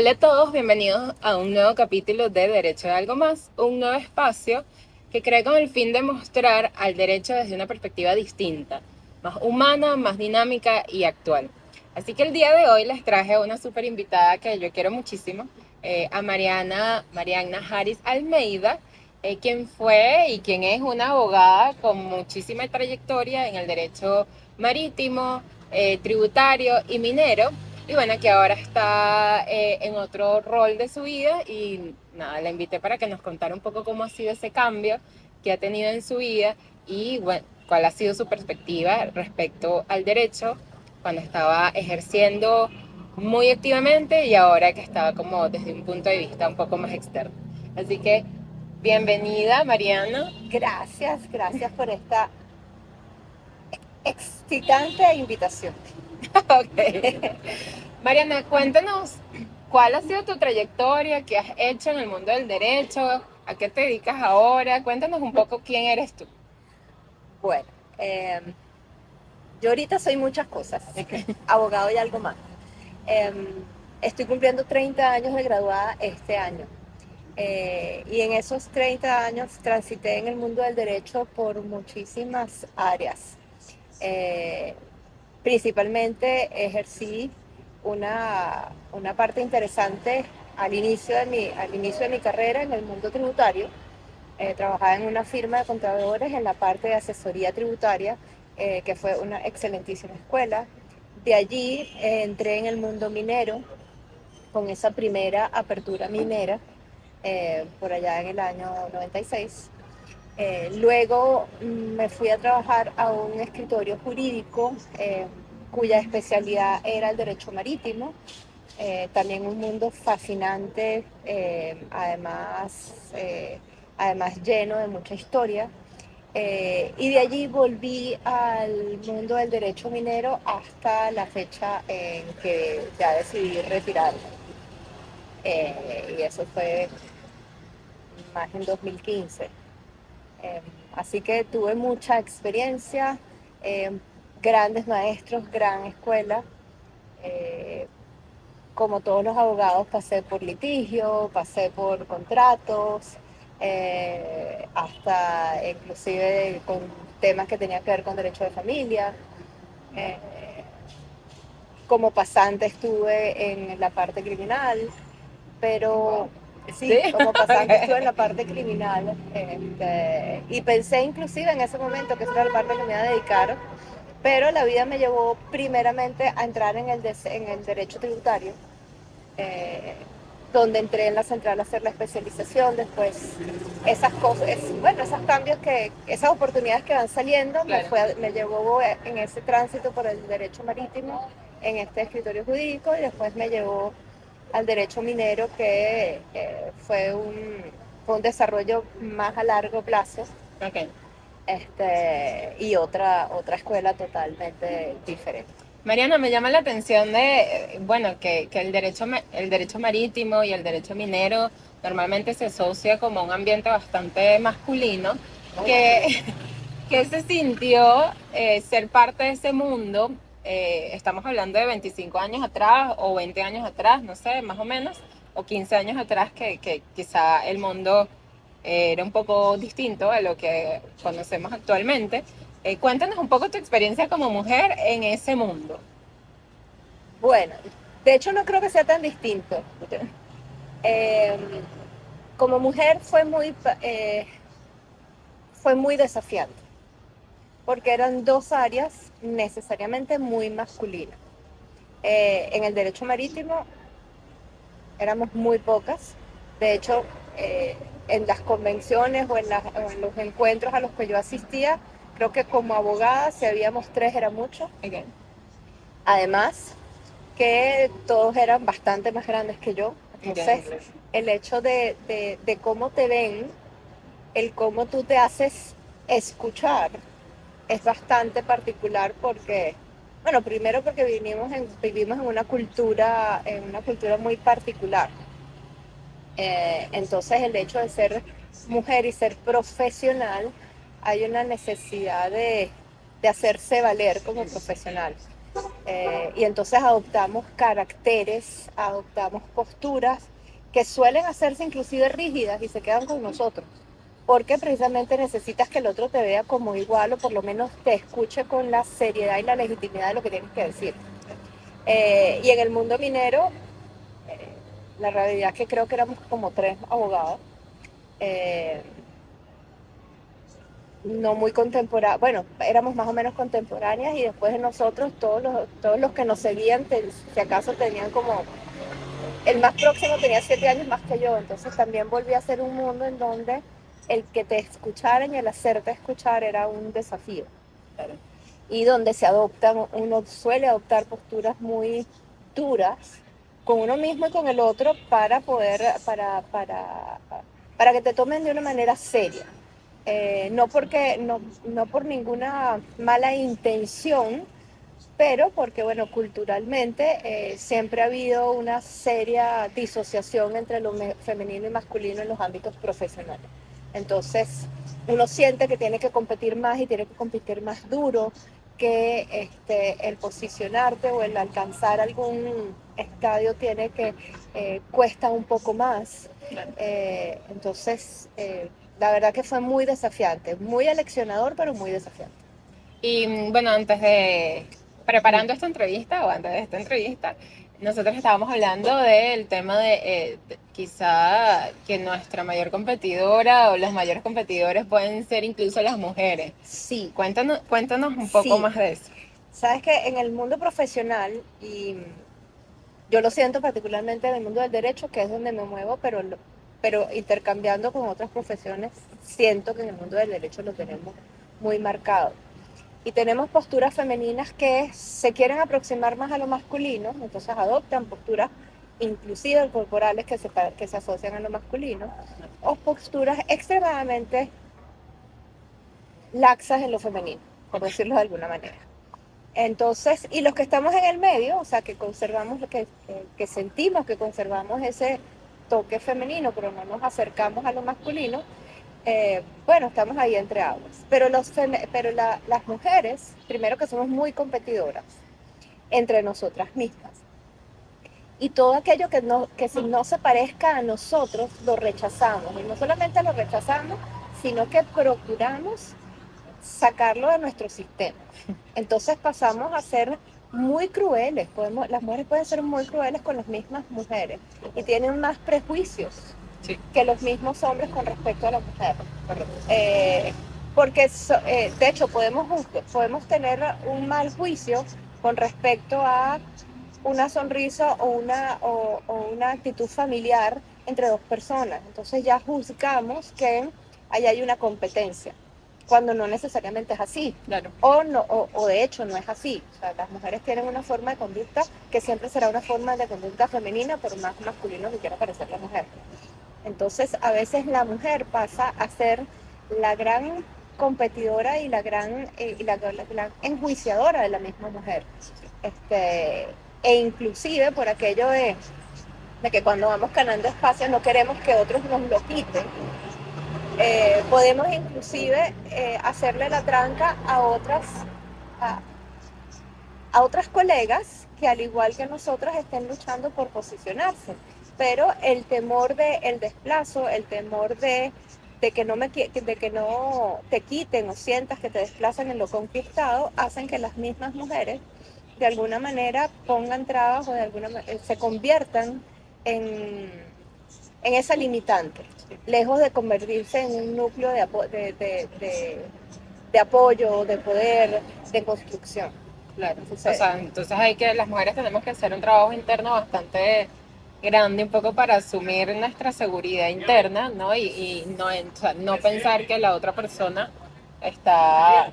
Hola a todos, bienvenidos a un nuevo capítulo de Derecho de Algo Más, un nuevo espacio que creé con el fin de mostrar al derecho desde una perspectiva distinta, más humana, más dinámica y actual. Así que el día de hoy les traje a una súper invitada que yo quiero muchísimo, a Mariana Harris Almeida, quien fue y quien es una abogada con muchísima trayectoria en el derecho marítimo, tributario y minero. Y bueno, que ahora está en otro rol de su vida y nada, la invité para que nos contara un poco cómo ha sido ese cambio que ha tenido en su vida y bueno, cuál ha sido su perspectiva respecto al derecho cuando estaba ejerciendo muy activamente y ahora que estaba como desde un punto de vista un poco más externo. Así que bienvenida, Mariana. Gracias por esta excitante invitación. Ok. Mariana, cuéntanos cuál ha sido tu trayectoria, qué has hecho en el mundo del derecho, a qué te dedicas ahora. Cuéntanos un poco quién eres tú. Bueno, eh, yo ahorita soy muchas cosas, Okay. abogado y algo más. Eh, Estoy cumpliendo 30 años de graduada este año. Y en esos 30 años transité en el mundo del derecho por muchísimas áreas. Eh, Principalmente ejercí una parte interesante al inicio de mi carrera en el mundo tributario. Trabajaba en una firma de contadores en la parte de asesoría tributaria, que fue una excelentísima escuela. De allí entré en el mundo minero con esa primera apertura minera por allá en el año 96. Luego me fui a trabajar a un escritorio jurídico cuya especialidad era el derecho marítimo. También un mundo fascinante, además lleno de mucha historia. Y de allí volví al mundo del derecho minero hasta la fecha en que ya decidí retirarme. Y eso fue más en 2015. Eh, Así que tuve mucha experiencia, eh, grandes maestros, gran escuela. Eh, Como todos los abogados, pasé por litigio, pasé por contratos, hasta inclusive con temas que tenían que ver con derecho de familia. Eh, Como pasante estuve en la parte criminal, pero ¿Sí? sí, como pasante estuve en Okay. la parte criminal, y pensé inclusive en ese momento que esa era la parte que me iba a dedicar, pero la vida me llevó primeramente a entrar en el derecho tributario, eh, donde entré en la central a hacer la especialización. Después esas cosas, bueno, esos cambios, esas oportunidades que van saliendo, Claro. me llevó en ese tránsito por el derecho marítimo, en este escritorio jurídico, y después me llevó al derecho minero, que fue un desarrollo más a largo plazo, Okay. y otra escuela totalmente diferente. Mariana, me llama la atención de, bueno, que el derecho marítimo y el derecho minero normalmente se asocia como un ambiente bastante masculino, que, que se sintió ser parte de ese mundo. Estamos hablando de 25 años atrás o 20 años atrás, no sé, más o menos, o 15 años atrás, que quizá el mundo era un poco distinto a lo que conocemos actualmente. Cuéntanos un poco tu experiencia como mujer en ese mundo. Bueno, de hecho no creo que sea tan distinto. Eh, Como mujer fue muy desafiante, porque eran dos áreas necesariamente muy masculinas. En el derecho marítimo éramos muy pocas. De hecho, en las convenciones o en los encuentros a los que yo asistía, creo que como abogada, si habíamos tres era mucho. Okay. Además, que todos eran bastante más grandes que yo. Okay. Entonces, el hecho de cómo te ven, el cómo tú te haces escuchar, es bastante particular porque, bueno, primero porque vivimos en una cultura muy particular. Entonces, el hecho de ser mujer y ser profesional, hay una necesidad de hacerse valer como profesional. Y entonces adoptamos caracteres, adoptamos posturas que suelen hacerse inclusive rígidas y se quedan con nosotros, porque precisamente necesitas que el otro te vea como igual o por lo menos te escuche con la seriedad y la legitimidad de lo que tienes que decir. Y en el mundo minero, la realidad es que creo que éramos como 3 abogados, eh, no muy contemporáneas, bueno, éramos más o menos contemporáneas y después de nosotros todos los que nos seguían, si acaso tenían como, el más próximo tenía 7 años más que yo, entonces también volví a ser un mundo en donde el que te escucharan y el hacerte escuchar era un desafío. Claro. Y donde uno suele adoptar posturas muy duras con uno mismo y con el otro para que te tomen de una manera seria. No por ninguna mala intención, pero porque, bueno, culturalmente siempre ha habido una seria disociación entre lo femenino y masculino en los ámbitos profesionales. Entonces, uno siente que tiene que competir más y tiene que competir más duro, que el posicionarte o el alcanzar algún estadio cuesta un poco más. Entonces, la verdad que fue muy desafiante, muy aleccionador, pero muy desafiante. Y bueno, preparando esta entrevista o antes de esta entrevista, nosotros estábamos hablando del tema de quizá que nuestra mayor competidora o los mayores competidores pueden ser incluso las mujeres. Sí. Cuéntanos un poco más de eso. Sabes que en el mundo profesional, y yo lo siento particularmente en el mundo del derecho, que es donde me muevo, pero intercambiando con otras profesiones, siento que en el mundo del derecho lo tenemos muy marcado. Y tenemos posturas femeninas que se quieren aproximar más a lo masculino, entonces adoptan posturas inclusive corporales que se asocian a lo masculino, o posturas extremadamente laxas en lo femenino, por decirlo de alguna manera. Entonces, y los que estamos en el medio, o sea, que conservamos, que sentimos que conservamos ese toque femenino, pero no nos acercamos a lo masculino, bueno, estamos ahí entre aguas. Pero las mujeres, primero que somos muy competidoras entre nosotras mismas. Y todo aquello que si no se parezca a nosotros, lo rechazamos. Y no solamente lo rechazamos, sino que procuramos sacarlo de nuestro sistema. Entonces pasamos a ser muy crueles. Las mujeres pueden ser muy crueles con las mismas mujeres y tienen más prejuicios que los mismos hombres con respecto a la mujer. Porque de hecho podemos tener un mal juicio con respecto a una sonrisa o una actitud familiar entre dos personas. Entonces ya juzgamos que ahí hay una competencia, cuando no necesariamente es así. Claro. O de hecho no es así. O sea, las mujeres tienen una forma de conducta que siempre será una forma de conducta femenina, pero más masculino que quiera parecer la mujer. Entonces, a veces la mujer pasa a ser la gran competidora y la gran enjuiciadora de la misma mujer. E inclusive por aquello de que cuando vamos ganando espacio no queremos que otros nos lo quiten. Podemos inclusive hacerle la tranca a otras colegas que al igual que nosotras estén luchando por posicionarse. Pero el temor del desplazo, el temor de que no te quiten o sientas que te desplazan en lo conquistado, hacen que las mismas mujeres de alguna manera pongan trabas o se conviertan en esa limitante, lejos de convertirse en un núcleo de apoyo, de poder, de construcción. Claro. Entonces las mujeres tenemos que hacer un trabajo interno bastante grande un poco para asumir nuestra seguridad interna, ¿no? Y no pensar que la otra persona está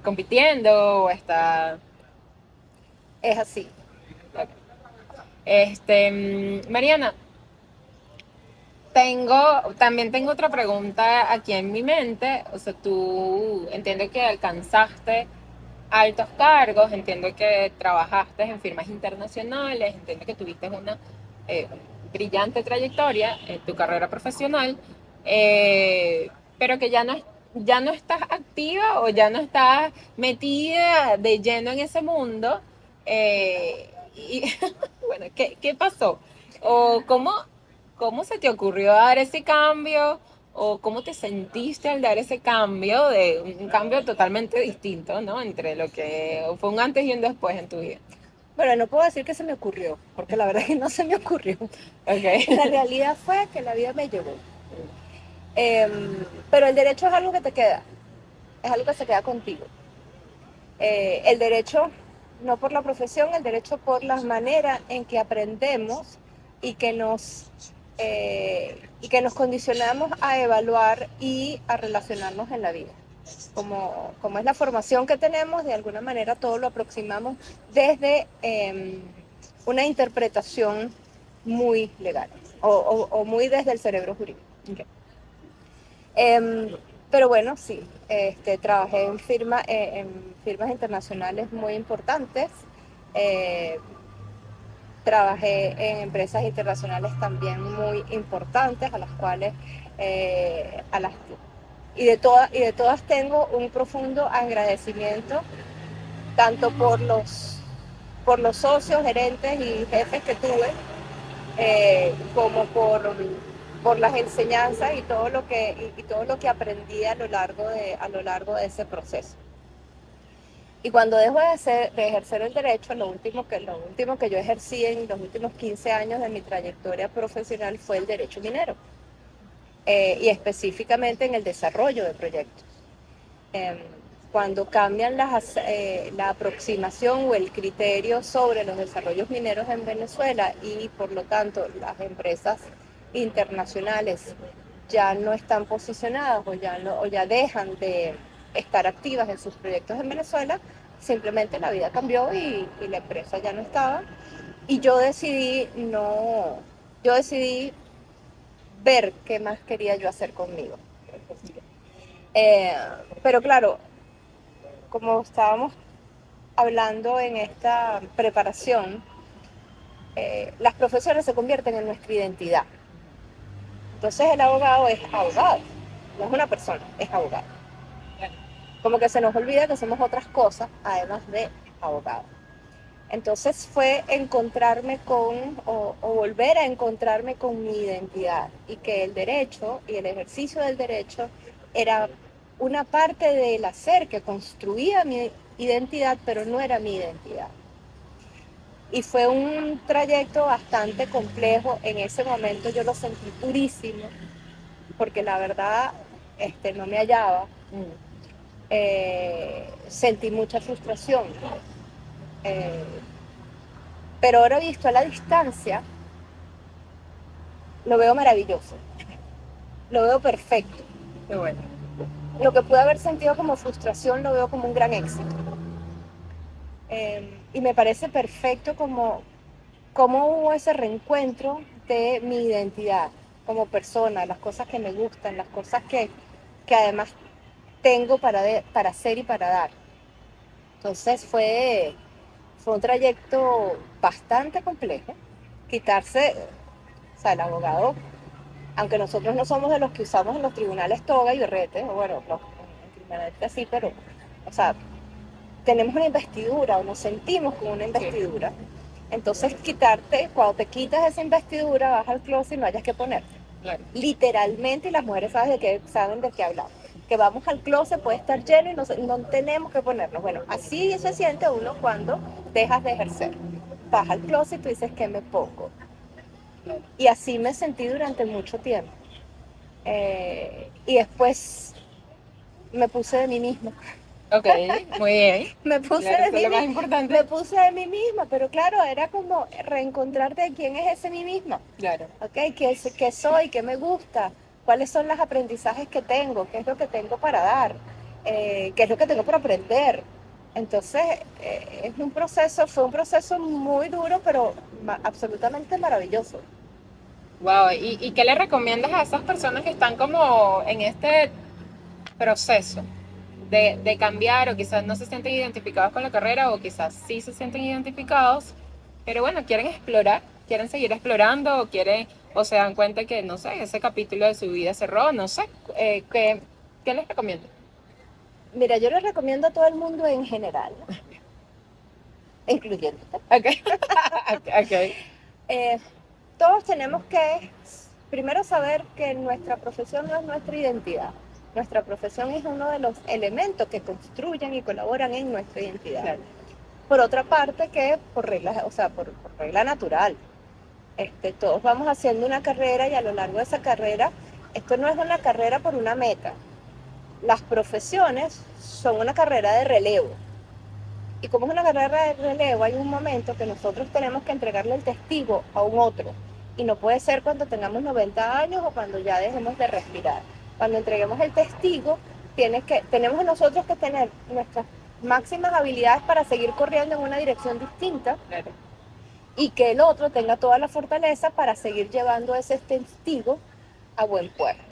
compitiendo o está... Es así. Mariana, también tengo otra pregunta aquí en mi mente. O sea, tú entiendo que alcanzaste altos cargos, entiendo que trabajaste en firmas internacionales, entiendo que tuviste una brillante trayectoria en tu carrera profesional, pero que ya no ya no estás activa o ya no estás metida de lleno en ese mundo. Y bueno, ¿qué pasó? ¿O cómo se te ocurrió dar ese cambio? ¿O cómo te sentiste al dar ese cambio, de un cambio totalmente distinto, ¿no? Entre lo que fue un antes y un después en tu vida. Bueno, no puedo decir que se me ocurrió, porque la verdad es que no se me ocurrió. Okay. La realidad fue que la vida me llevó. Pero el derecho es algo que te queda, es algo que se queda contigo. El derecho, no por la profesión, el derecho por las maneras en que aprendemos y que nos condicionamos a evaluar y a relacionarnos en la vida. Como es la formación que tenemos, de alguna manera todo lo aproximamos desde una interpretación muy legal o muy desde el cerebro jurídico. Okay. Pero bueno, sí, trabajé en firmas internacionales muy importantes, trabajé en empresas internacionales también muy importantes, a las cuales, y de todas tengo un profundo agradecimiento, tanto por los socios, gerentes y jefes que tuve, como por las enseñanzas y todo lo que aprendí a lo largo de ese proceso. Y cuando dejo de ejercer el derecho, lo último que yo ejercí en los últimos 15 años de mi trayectoria profesional fue el derecho minero, y específicamente en el desarrollo de proyectos. Cuando cambian la aproximación o el criterio sobre los desarrollos mineros en Venezuela y por lo tanto las empresas internacionales ya no están posicionadas o ya dejan de estar activas en sus proyectos en Venezuela, simplemente la vida cambió y la empresa ya no estaba. Y yo decidí ver qué más quería yo hacer conmigo. Pero claro, como estábamos hablando en esta preparación, las profesiones se convierten en nuestra identidad. Entonces el abogado es abogado, no es una persona, es abogado. Como que se nos olvida que somos otras cosas además de abogado. Entonces fue encontrarme o volver a encontrarme con mi identidad, y que el derecho y el ejercicio del derecho era una parte del hacer que construía mi identidad, pero no era mi identidad. Y fue un trayecto bastante complejo. En ese momento yo lo sentí durísimo, porque la verdad no me hallaba. Sentí mucha frustración. Pero ahora, visto a la distancia, lo veo maravilloso. Lo veo perfecto. Qué bueno. Lo que pude haber sentido como frustración lo veo como un gran éxito. Y me parece perfecto como hubo ese reencuentro de mi identidad como persona, las cosas que me gustan, las cosas que además tengo para hacer y para dar. Entonces fue un trayecto bastante complejo. Quitarse, o sea, el abogado, aunque nosotros no somos de los que usamos en los tribunales toga y berrete, o bueno, en criminalística sí, pero, o sea, tenemos una investidura o nos sentimos con una investidura. Sí. Entonces cuando te quitas esa investidura, vas al closet y no hayas que ponerte. Claro. Literalmente, y las mujeres saben de qué hablamos. Que vamos al closet, puede estar lleno y no tenemos que ponernos. Bueno, así se siente uno cuando dejas de ejercer. Vas al closet y tú dices, ¿qué me pongo? Y así me sentí durante mucho tiempo. Y después me puse de mí misma. Ok, muy bien. Me puse de mí misma, pero claro, era como reencontrarte quién es ese mí misma. Claro. Okay, ¿qué soy? ¿Qué me gusta? ¿Cuáles son los aprendizajes que tengo? ¿Qué es lo que tengo para dar? ¿Qué es lo que tengo para aprender? Entonces, fue un proceso muy duro, pero absolutamente maravilloso. Wow, ¿y qué le recomiendas a esas personas que están como en este proceso de cambiar, o quizás no se sienten identificados con la carrera, o quizás sí se sienten identificados, pero bueno, quieren explorar, quieren seguir explorando, o se dan cuenta que, no sé, ese capítulo de su vida cerró, no sé, ¿Qué les recomiendo? Mira, yo les recomiendo a todo el mundo en general, incluyéndote. Ok, ok, Eh, Todos tenemos que primero saber que nuestra profesión no es nuestra identidad. Nuestra profesión es uno de los elementos que construyen y colaboran en nuestra identidad. claro, Por otra parte, que por regla, o sea, por regla natural, todos vamos haciendo una carrera y a lo largo de esa carrera, esto no es una carrera por una meta. Las profesiones son una carrera de relevo. Y como es una carrera de relevo, hay un momento que nosotros tenemos que entregarle el testigo a un otro. Y no puede ser cuando tengamos 90 años o cuando ya dejemos de respirar. Cuando entreguemos el testigo, tenemos nosotros que tener nuestras máximas habilidades para seguir corriendo en una dirección distinta claro. y que el otro tenga toda la fortaleza para seguir llevando ese testigo a buen puerto.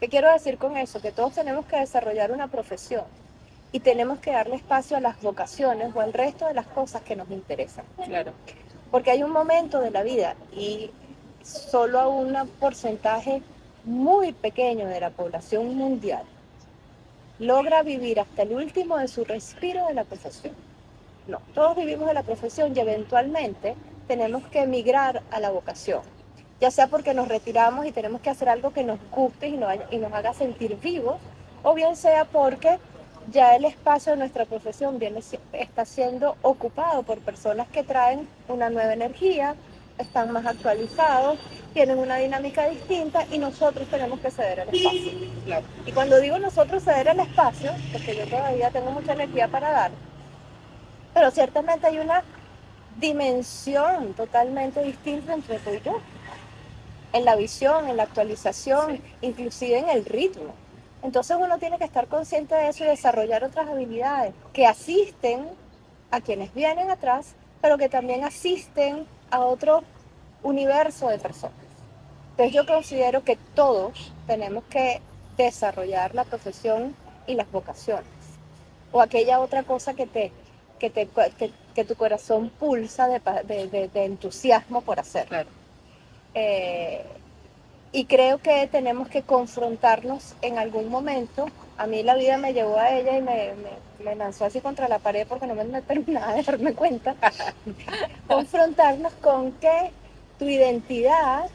¿Qué quiero decir con eso? Que todos tenemos que desarrollar una profesión y tenemos que darle espacio a las vocaciones o al resto de las cosas que nos interesan. Claro. Porque hay un momento de la vida y solo a un porcentaje muy pequeño de la población mundial logra vivir hasta el último de su respiro de la profesión. No, todos vivimos de la profesión y eventualmente tenemos que emigrar a la vocación, ya sea porque nos retiramos y tenemos que hacer algo que nos guste y nos haga sentir vivos, o bien sea porque ya el espacio de nuestra profesión está siendo ocupado por personas que traen una nueva energía, están más actualizados, tienen una dinámica distinta y nosotros tenemos que ceder el espacio. Claro. Y cuando digo nosotros ceder el espacio, porque yo todavía tengo mucha energía para dar, pero ciertamente hay una dimensión totalmente distinta entre tú y yo, en la visión, en la actualización, sí, inclusive en el ritmo. Entonces uno tiene que estar consciente de eso y desarrollar otras habilidades que asisten a quienes vienen atrás, pero que también asisten a otro universo de personas. Entonces yo considero que todos tenemos que desarrollar la profesión y las vocaciones, o aquella otra cosa que tu corazón pulsa de entusiasmo por hacer. Claro. Y creo que tenemos que confrontarnos en algún momento. A mí la vida me llevó a ella y me lanzó así contra la pared porque no me terminaba de darme cuenta. Confrontarnos con que tu identidad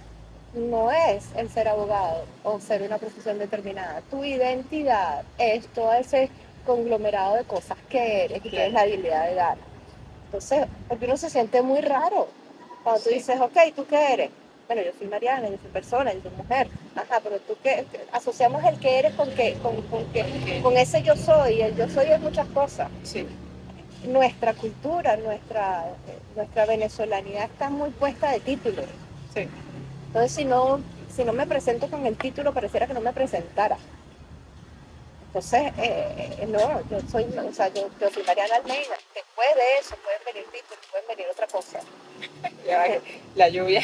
no es el ser abogado o ser una profesión determinada. Tu identidad es todo ese conglomerado de cosas que eres y tienes la habilidad de dar. Entonces, porque uno se siente muy raro cuando tú dices, ok, ¿tú qué eres? Bueno, yo soy Mariana, yo soy persona, yo soy mujer. Ajá, pero tú qué, asociamos el que eres con ese yo soy. Y el yo soy es muchas cosas. Sí. Nuestra cultura, nuestra venezolanidad está muy puesta de títulos. Sí. Entonces, si no me presento con el título, pareciera que no me presentara. Entonces, no, yo soy Mariana Almeida. Después de eso pueden venir títulos, pueden venir otra cosa. La lluvia.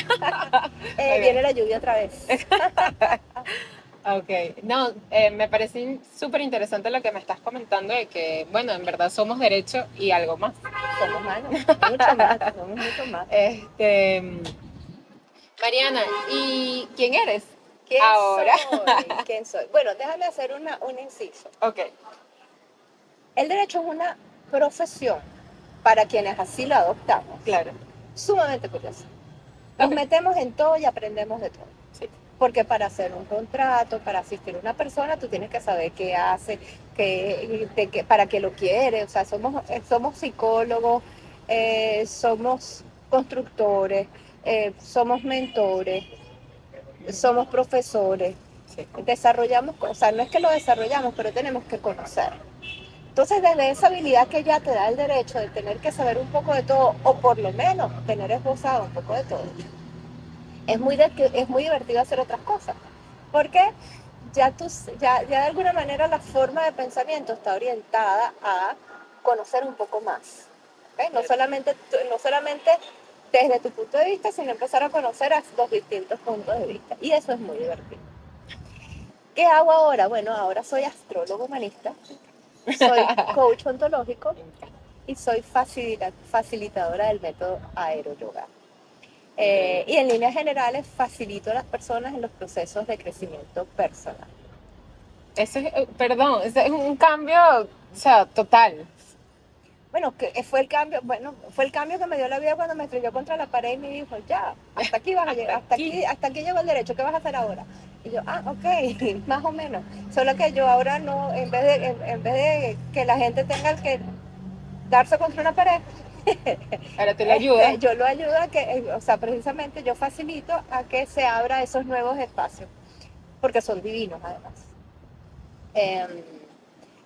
Viene la lluvia otra vez. Ok, no, me parece súper interesante lo que me estás comentando de que, bueno, en verdad somos derecho y algo más. Somos mucho más, somos mucho más. Mariana, ¿y quién eres? ¿Quién soy? Bueno, déjame hacer un inciso. Ok. El derecho es una profesión para quienes así lo adoptamos. Claro. Sumamente curiosa. Nos metemos en todo y aprendemos de todo. Sí. Porque para hacer un contrato, para asistir a una persona, tú tienes que saber qué hace, para qué lo quiere. O sea, somos psicólogos, somos constructores, somos mentores, somos profesores. Sí. Desarrollamos, o sea, no es que lo desarrollamos, pero tenemos que conocer. Entonces, desde esa habilidad que ya te da el derecho de tener que saber un poco de todo, o por lo menos tener esbozado un poco de todo, es muy divertido hacer otras cosas, porque ya de alguna manera la forma de pensamiento está orientada a conocer un poco más, ¿okay? No solamente desde tu punto de vista, sino empezar a conocer a los distintos puntos de vista, y eso es muy divertido. ¿Qué hago ahora? Bueno, ahora soy astrólogo humanista, soy coach ontológico y soy facilitadora del método aeroyoga. Y en líneas generales facilito a las personas en los procesos de crecimiento personal. Ese es, perdón, ese es un cambio, o sea, total. Bueno, que fue el cambio que me dio la vida cuando me estrelló contra la pared y me dijo, ya, hasta aquí vas a Hasta llegar, aquí. hasta aquí llegó el derecho, ¿qué vas a hacer ahora? Y yo, ok, más o menos. Solo que yo ahora no, en vez de que la gente tenga que darse contra una pared, Ahora te lo ayuda. yo lo ayudo a que, o sea, precisamente yo facilito a que se abra esos nuevos espacios, porque son divinos además. Em,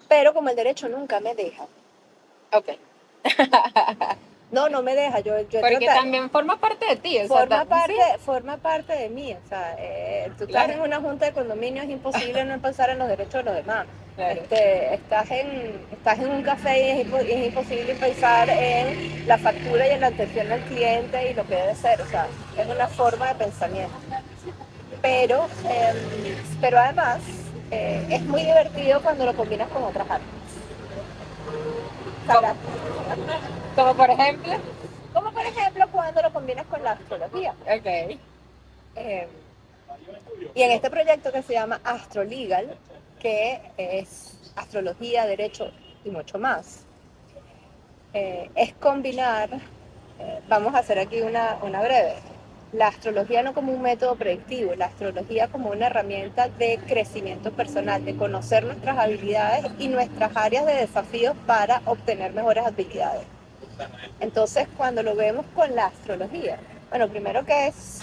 pero como el derecho nunca me deja, Ok. no me deja, yo he Porque tratado, también forma parte de ti, o sea, sí, forma parte de mí, o sea, tú estás claro, en una junta de condominio, es imposible no pensar en los derechos de los demás. claro. Estás en un café y es imposible pensar en la factura y en la atención al cliente y lo que debe ser, o sea, es una forma de pensamiento. Pero además es muy divertido cuando lo combinas con otras artes. Como, ¿Sabrás? como por ejemplo, Como por ejemplo cuando lo combinas con la astrología. ok, Eh, y en este proyecto que se llama Astrolegal, que es astrología, derecho y mucho más, es combinar, vamos a hacer aquí una breve, la astrología no como un método predictivo, la astrología como una herramienta de crecimiento personal, de conocer nuestras habilidades y nuestras áreas de desafíos para obtener mejores habilidades. Entonces, cuando lo vemos con la astrología, bueno, primero que es,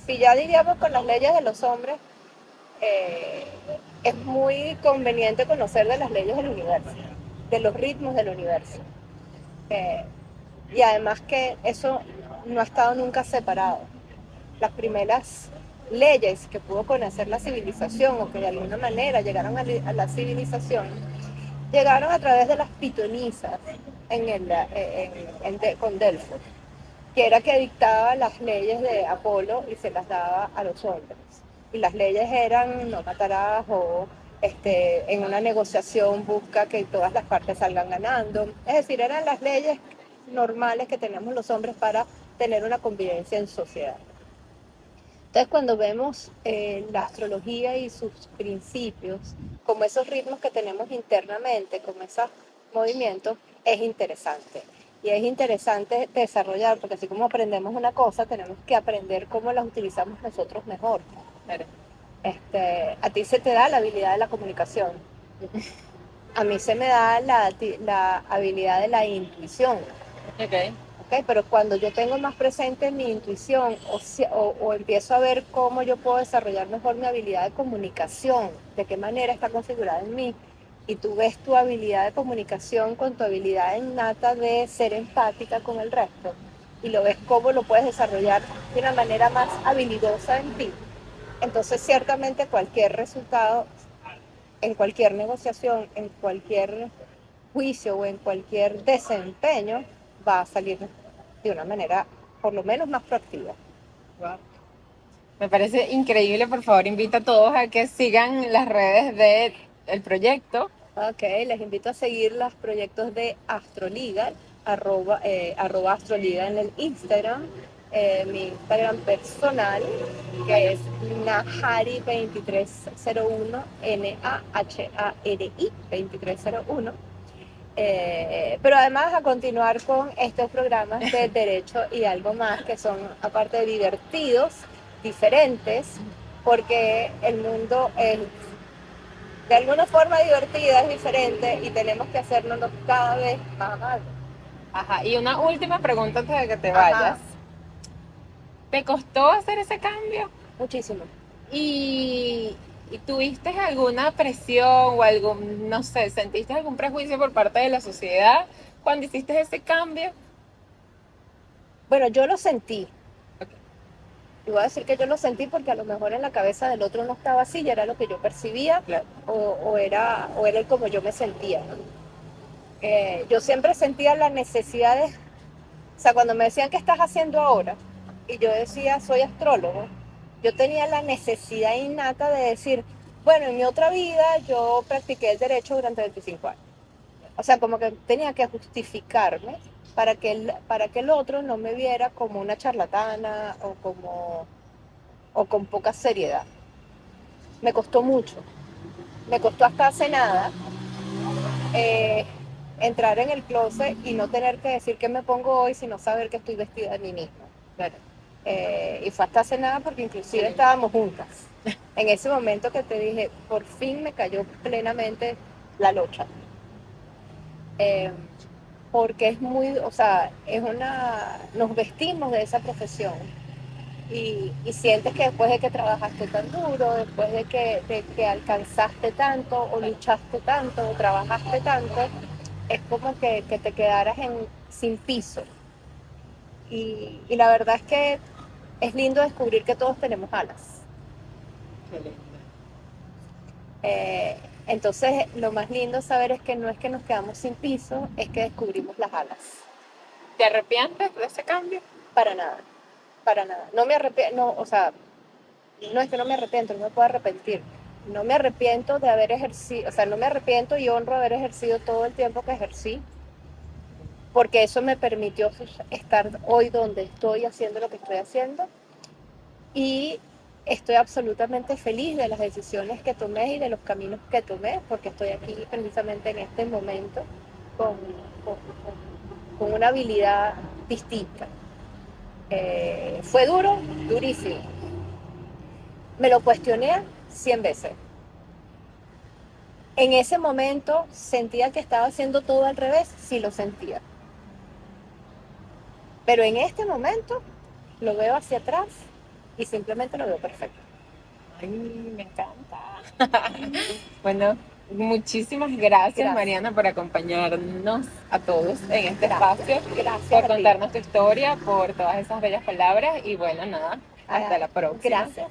si ya diríamos con las leyes de los hombres, eh, es muy conveniente conocer de las leyes del universo, de los ritmos del universo. Eh, y además que eso no ha estado nunca separado. Las primeras leyes que pudo conocer la civilización o que de alguna manera llegaron a la civilización, llegaron a través de las pitonisas con Delfos, que era que dictaba las leyes de Apolo y se las daba a los hombres. Y las leyes eran no matarás o en una negociación busca que todas las partes salgan ganando. Es decir, eran las leyes normales que tenemos los hombres para tener una convivencia en sociedad. Entonces, cuando vemos la astrología y sus principios, como esos ritmos que tenemos internamente, como esos movimientos, es interesante. Y es interesante desarrollar, porque así como aprendemos una cosa, tenemos que aprender cómo las utilizamos nosotros mejor. claro. A ti se te da la habilidad de la comunicación. A mí se me da la habilidad de la intuición. Ok, ¿Okay? Pero cuando yo tengo más presente mi intuición o empiezo a ver cómo yo puedo desarrollar mejor mi habilidad de comunicación, de qué manera está configurada en mí, y tú ves tu habilidad de comunicación con tu habilidad innata de ser empática con el resto, y lo ves cómo lo puedes desarrollar de una manera más habilidosa en ti, entonces ciertamente cualquier resultado, en cualquier negociación, en cualquier juicio o en cualquier desempeño, va a salir de una manera por lo menos más proactiva. wow. Me parece increíble, por favor, invita a todos a que sigan las redes del proyecto. Ok, les invito a seguir los proyectos de Astroliga, arroba Astroliga en el Instagram, mi Instagram personal, que es Nahari2301, Nahari 2301. Pero además a continuar con estos programas de derecho y algo más que son aparte de divertidos, diferentes, porque el mundo es de alguna forma divertida, es diferente y tenemos que hacernos cada vez más amables. Ajá, y una última pregunta antes de que te Ajá, vayas. ¿Te costó hacer ese cambio? muchísimo. ¿Y, y tuviste alguna presión o algún, no sé, sentiste algún prejuicio por parte de la sociedad cuando hiciste ese cambio? Bueno, yo lo sentí. Ok, Y voy a decir que yo lo sentí porque a lo mejor en la cabeza del otro no estaba así, ya era lo que yo percibía claro. o era el como yo me sentía. Yo siempre sentía la necesidad de, o sea, cuando me decían, ¿qué estás haciendo ahora? Y yo decía, soy astrólogo, yo tenía la necesidad innata de decir, bueno, en mi otra vida yo practiqué el derecho durante 25 años. O sea, como que tenía que justificarme para que el otro no me viera como una charlatana o con poca seriedad. Me costó mucho. me costó hasta hace nada eh, entrar en el closet y no tener que decir qué me pongo hoy, sino saber que estoy vestida de mí misma. Claro. Y fue hasta hace nada porque inclusive estábamos juntas. En ese momento que te dije, por fin me cayó plenamente la locha. Eh, Porque es muy, o sea, nos vestimos de esa profesión y sientes que después de que trabajaste tan duro, después de que alcanzaste tanto o luchaste tanto o trabajaste tanto, es como que te quedaras sin piso. Y la verdad es que es lindo descubrir que todos tenemos alas. Qué lindo. Entonces, lo más lindo saber es que no es que nos quedamos sin piso, es que descubrimos las alas. ¿Te arrepientes de ese cambio? Para nada, para nada. No me arrepiento, no, o sea, no es que no me arrepiento, no me puedo arrepentir. No me arrepiento de haber ejercido, o sea, no me arrepiento y honro haber ejercido todo el tiempo que ejercí, porque eso me permitió estar hoy donde estoy haciendo lo que estoy haciendo. Y estoy absolutamente feliz de las decisiones que tomé y de los caminos que tomé, porque estoy aquí precisamente en este momento con, con, con una habilidad distinta. Fue duro, durísimo. Me lo cuestioné 100 veces. En ese momento sentía que estaba haciendo todo al revés, sí lo sentía. Pero en este momento lo veo hacia atrás y simplemente lo veo perfecto. Ay, me encanta. Bueno, muchísimas gracias, Mariana, por acompañarnos a todos en este espacio, Gracias por a ti. contarnos tu historia, por todas esas bellas palabras y bueno, nada, hasta la próxima. Gracias.